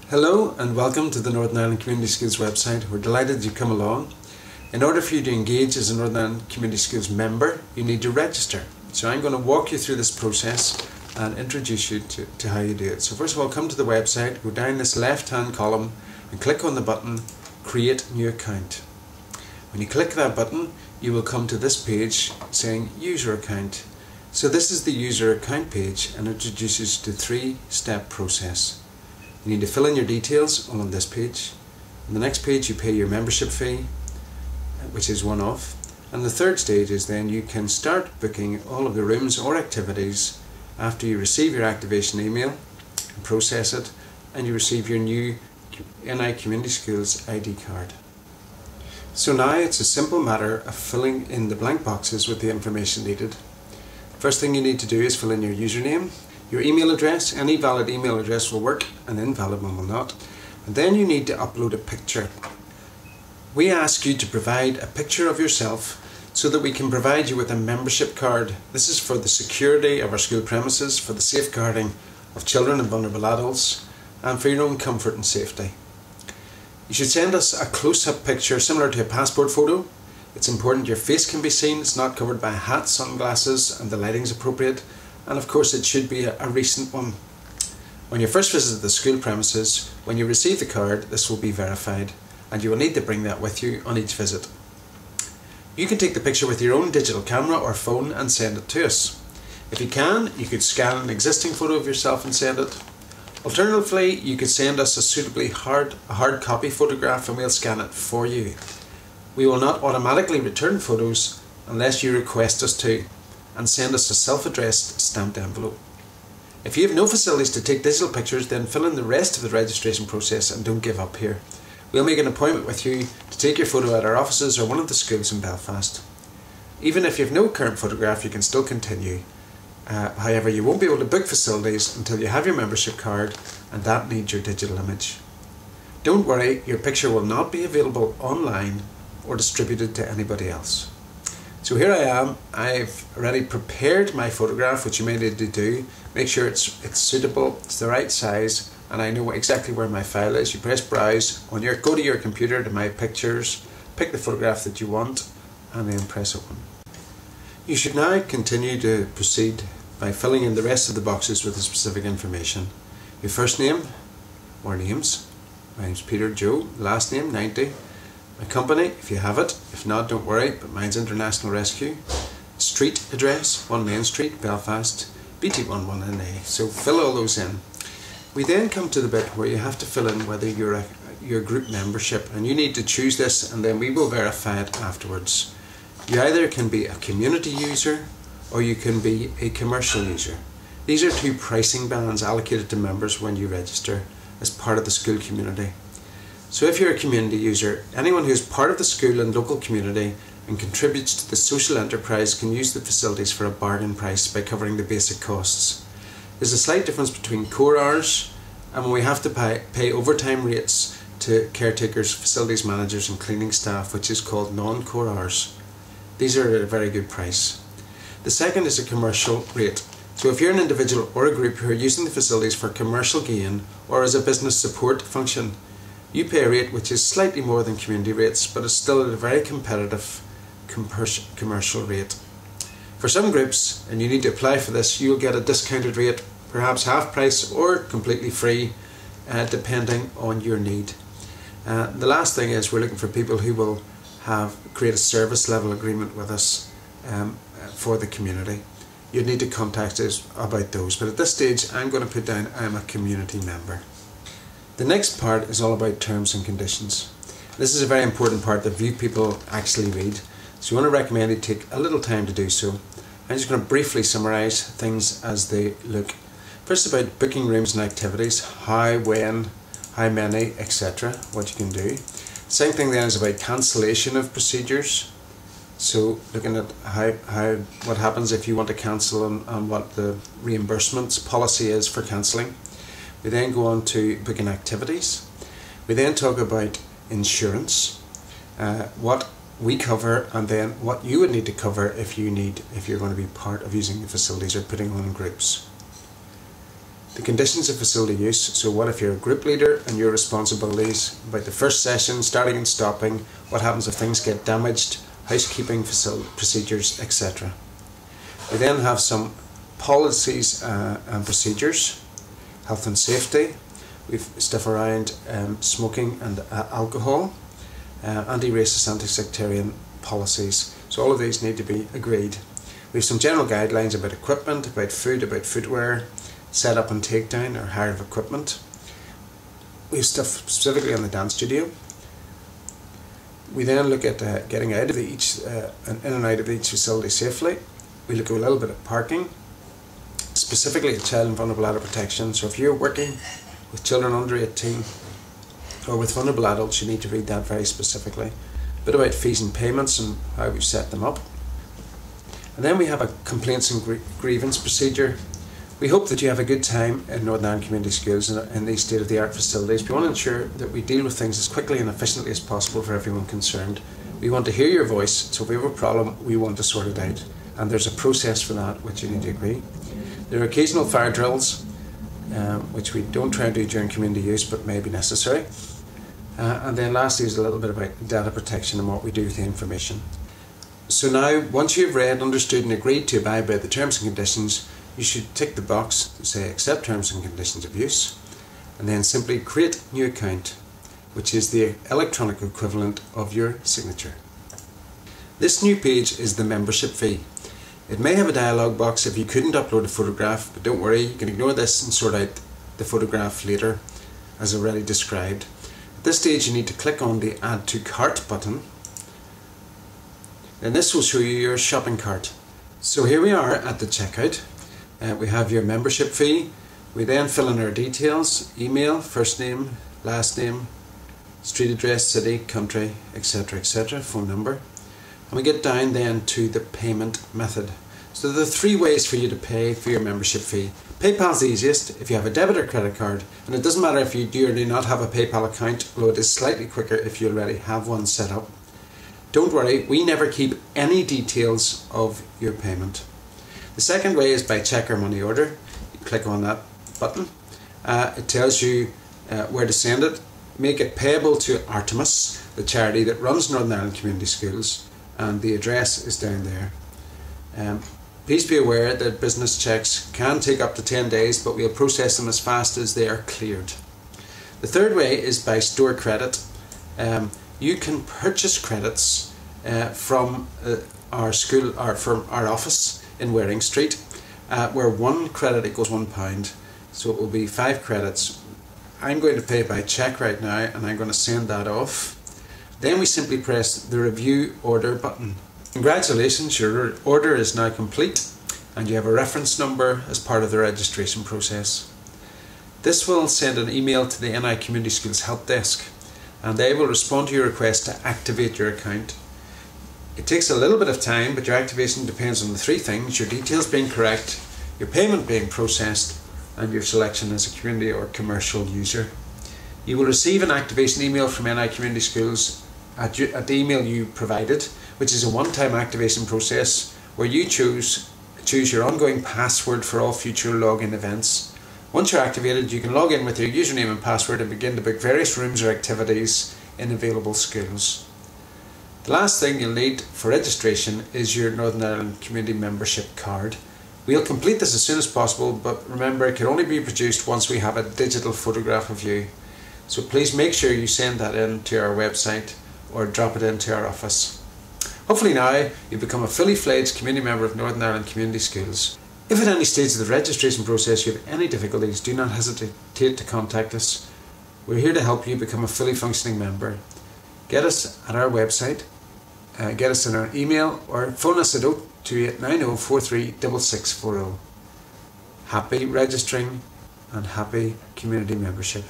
Hello and welcome to the Northern Ireland Community Schools website. We're delighted you've come along. In order for you to engage as a Northern Ireland Community Schools member, you need to register. So I'm going to walk you through this process and introduce you to how you do it. So first of all, come to the website, go down this left-hand column and click on the button Create New Account. When you click that button, you will come to this page saying User Account. So this is the User Account page and introduces you to the three-step process. You need to fill in your details all on this page. On the next page you pay your membership fee, which is one-off. And the third stage is then you can start booking all of the rooms or activities after you receive your activation email and process it, and you receive your new NI Community Schools ID card. So now it's a simple matter of filling in the blank boxes with the information needed. First thing you need to do is fill in your username, your email address. Any valid email address will work, an invalid one will not. And then you need to upload a picture. We ask you to provide a picture of yourself so that we can provide you with a membership card. This is for the security of our school premises, for the safeguarding of children and vulnerable adults, and for your own comfort and safety. You should send us a close-up picture similar to a passport photo. It's important your face can be seen, it's not covered by a hat, sunglasses, and the lighting's appropriate. And of course it should be a recent one. When you first visit the school premises, when you receive the card, this will be verified and you will need to bring that with you on each visit. You can take the picture with your own digital camera or phone and send it to us. If you can, you could scan an existing photo of yourself and send it. Alternatively, you could send us a suitably hard copy photograph and we'll scan it for you. We will not automatically return photos unless you request us to, and send us a self-addressed stamped envelope. If you have no facilities to take digital pictures, then fill in the rest of the registration process and don't give up here. We'll make an appointment with you to take your photo at our offices or one of the schools in Belfast. Even if you have no current photograph, you can still continue. However, you won't be able to book facilities until you have your membership card, and that needs your digital image. Don't worry, your picture will not be available online or distributed to anybody else. So here I am. I've already prepared my photograph, which you may need to do. Make sure it's suitable, it's the right size, and I know exactly where my file is. You press browse, go to your computer to my pictures, pick the photograph that you want, and then press open. You should now continue to proceed by filling in the rest of the boxes with the specific information. Your first name or names. My name's Peter Joe, last name 90. My company, if you have it. If not, don't worry, but mine's International Rescue. Street address, 1 Main Street, Belfast, BT11NA. So fill all those in. We then come to the bit where you have to fill in whether you're your group membership, and you need to choose this and then we will verify it afterwards. You either can be a community user or you can be a commercial user. These are two pricing bands allocated to members when you register as part of the school community. So if you're a community user, anyone who is part of the school and local community and contributes to the social enterprise can use the facilities for a bargain price by covering the basic costs. There's a slight difference between core hours and when we have to pay overtime rates to caretakers, facilities managers and cleaning staff, which is called non-core hours. These are at a very good price. The second is a commercial rate. So if you're an individual or a group who are using the facilities for commercial gain or as a business support function, you pay a rate which is slightly more than community rates, but is still at a very competitive commercial rate. For some groups, and you need to apply for this, you'll get a discounted rate, perhaps half price or completely free, depending on your need. The last thing is we're looking for people who will create a service level agreement with us for the community. You'd need to contact us about those, but at this stage I'm going to put down I'm a community member. The next part is all about terms and conditions. This is a very important part that few people actually read, so you want to recommend you take a little time to do so. I'm just going to briefly summarise things as they look. First, about booking rooms and activities, how, when, how many, etc. what you can do. Same thing then is about cancellation of procedures. So looking at what happens if you want to cancel and what the reimbursements policy is for cancelling. We then go on to booking activities. We then talk about insurance, what we cover, and then what you would need to cover if you're going to be part of using the facilities or putting on groups. The conditions of facility use, so what if you're a group leader and your responsibilities about the first session, starting and stopping, what happens if things get damaged, housekeeping procedures, etc. We then have some policies and procedures, health and safety. We've stuff around smoking and alcohol, anti-racist, anti-sectarian policies. So all of these need to be agreed. We have some general guidelines about equipment, about food, about footwear, setup and takedown or hire of equipment. We have stuff specifically on the dance studio. We then look at getting out of each in and out of each facility safely. We look a little bit at parking, specifically at child and vulnerable adult protection. So if you're working with children under 18 or with vulnerable adults, you need to read that very specifically. A bit about fees and payments and how we've set them up. And then we have a complaints and grievance procedure. We hope that you have a good time in Northern Ireland Community Schools in these state-of-the-art facilities. We want to ensure that we deal with things as quickly and efficiently as possible for everyone concerned. We want to hear your voice, so if we have a problem, we want to sort it out. And there's a process for that, which you need to agree. There are occasional fire drills, which we don't try and do during community use, but may be necessary. And then lastly is a little bit about data protection and what we do with the information. So now, once you've read, understood and agreed to abide by the terms and conditions, you should tick the box to say accept terms and conditions of use, and then simply create new account, which is the electronic equivalent of your signature. This new page is the membership fee. It may have a dialog box if you couldn't upload a photograph, but don't worry, you can ignore this and sort out the photograph later, as already described. At this stage you need to click on the Add to Cart button, and this will show you your shopping cart. So here we are at the checkout. We have your membership fee. We then fill in our details, email, first name, last name, street address, city, country, etc., etc., phone number. And we get down then to the payment method. So there are three ways for you to pay for your membership fee. PayPal's the easiest if you have a debit or credit card, and it doesn't matter if you do or do not have a PayPal account, although it is slightly quicker if you already have one set up. Don't worry, we never keep any details of your payment. The second way is by check or money order. You click on that button. It tells you where to send it. Make it payable to Artemis, the charity that runs Northern Ireland Community Schools, and the address is down there. Please be aware that business checks can take up to 10 days, but we'll process them as fast as they are cleared. The third way is by store credit. You can purchase credits from our school or from our office in Waring Street, where one credit equals £1, so it will be 5 credits. I'm going to pay by cheque right now, and I'm going to send that off. Then we simply press the review order button. Congratulations, your order is now complete, and you have a reference number as part of the registration process. This will send an email to the NI Community Schools Help Desk, and they will respond to your request to activate your account. It takes a little bit of time, but your activation depends on the three things: your details being correct, your payment being processed, and your selection as a community or commercial user. You will receive an activation email from NI Community Schools at the email you provided, which is a one-time activation process where you choose your ongoing password for all future login events. Once you're activated, you can log in with your username and password and begin to book various rooms or activities in available schools. The last thing you'll need for registration is your Northern Ireland Community Membership Card. We'll complete this as soon as possible, but remember, it can only be produced once we have a digital photograph of you. So please make sure you send that in to our website or drop it into our office. Hopefully now you become a fully fledged community member of Northern Ireland Community Schools. If at any stage of the registration process you have any difficulties, do not hesitate to contact us. We're here to help you become a fully functioning member. Get us at our website, get us in our email, or phone us at 028 90 43 6640. Happy registering and happy community membership.